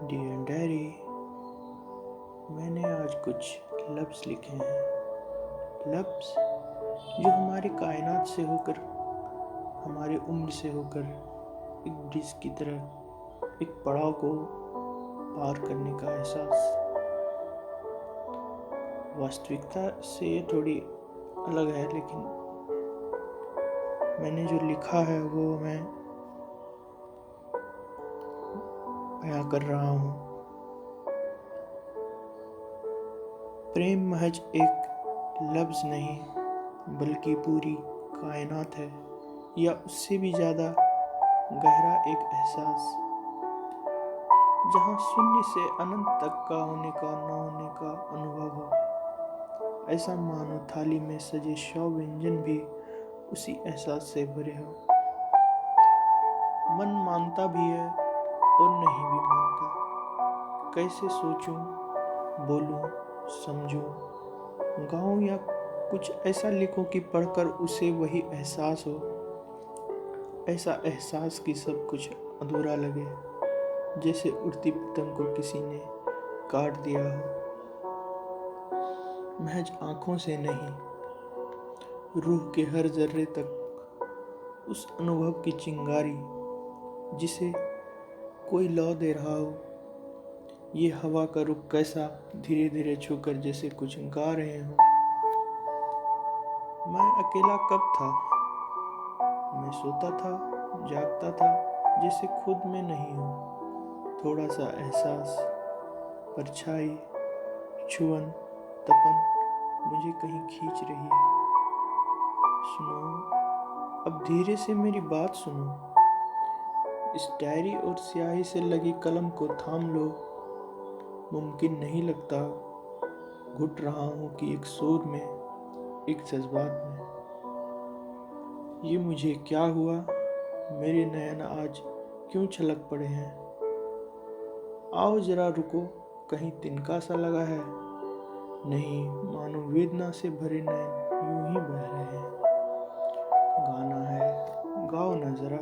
Dear diary, मैंने आज कुछ लफ्ज़ लिखे हैं। लफ्ज़ जो हमारी कायनात से होकर, हमारी उम्र से होकर एक ब्रिज की तरह एक पड़ाव को पार करने का एहसास। वास्तविकता से ये थोड़ी अलग है, लेकिन मैंने जो लिखा है वो मैं बयां कर रहा हूँ। प्रेम महज एक लफ्ज़ नहीं, बल्कि पूरी कायनात है, या उससे भी ज़्यादा गहरा एक एहसास, जहाँ शून्य से अनंत तक का होने का न होने का अनुभव हो। ऐसा मानो थाली में सजे 100 व्यंजन भी उसी एहसास से भरे हो। मन मानता भी है और नहीं भी मानता। कैसे सोचूं, बोलूं, समझूं, गाऊं या कुछ ऐसा लिखूं कि पढ़कर उसे वही एहसास हो। ऐसा एहसास कि सब कुछ अधूरा लगे, जैसे उड़ती पतंग को किसी ने काट दिया हो। महज आंखों से नहीं, रूह के हर जर्रे तक उस अनुभव की चिंगारी, जिसे कोई लौ दे रहा हो। ये हवा का रुख कैसा धीरे धीरे छूकर जैसे कुछ गा रहे हो। मैं अकेला कब था, मैं सोता था, जागता था, जैसे खुद में नहीं हूँ। थोड़ा सा एहसास, परछाई, छुअन, तपन मुझे कहीं खींच रही है। सुनो, अब धीरे से मेरी बात सुनो। इस डायरी और स्याही से लगी कलम को थाम लो। मुमकिन नहीं लगता, घुट रहा हूँ कि एक शोर में, एक जज्बात में। ये मुझे क्या हुआ, मेरे नयन आज क्यों छलक पड़े हैं। आओ जरा रुको, कहीं तिनका सा लगा है। नहीं, मानो वेदना से भरे नयन यूं ही बह रहे हैं। गाना है, गाओ ना जरा,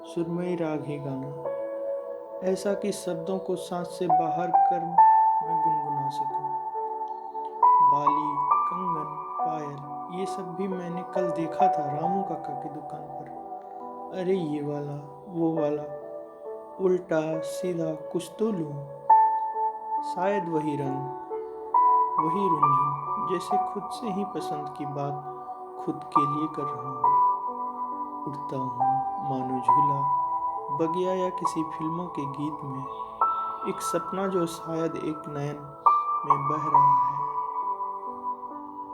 सुरमई राग ही गाना, ऐसा कि शब्दों को सांस से बाहर कर मैं गुनगुना सकूं। बाली, कंगन, पायल, ये सब भी मैंने कल देखा था रामू काका की दुकान पर। अरे ये वाला, वो वाला, उल्टा सीधा कुछ तो लूं। शायद वही रंग, वही रुंझुन, जैसे खुद से ही पसंद की बात खुद के लिए कर रहा हूँ। उड़ता हूँ मानो झूला, बगिया या किसी फिल्मों के गीत में। एक सपना जो शायद एक नयन में बह रहा है।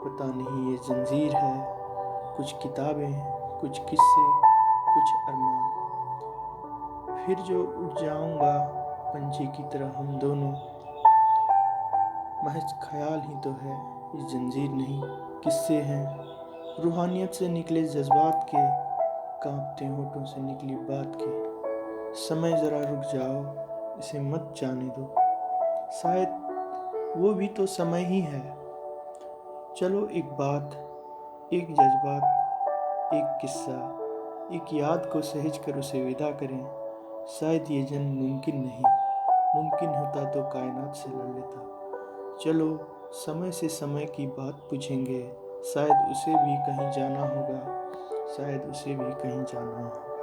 पता नहीं ये जंजीर है, कुछ किताबें, कुछ किस्से, कुछ अरमान। फिर जो उड़ जाऊंगा पंछी की तरह हम दोनों। महज ख्याल ही तो है, ये जंजीर नहीं, किस्से हैं। रूहानियत से निकले जज्बात के, कांपते होठों से निकली बात के। समय जरा रुक जाओ, इसे मत जाने दो। शायद वो भी तो समय ही है। चलो एक बात, एक जज्बात, एक किस्सा, एक याद को सहेज कर उसे विदा करें। शायद ये जन्म मुमकिन नहीं, मुमकिन होता तो कायनात से लड़ लेता। चलो समय से समय की बात पूछेंगे। शायद उसे भी कहीं जाना होगा, शायद उसे भी कहीं जाना हो।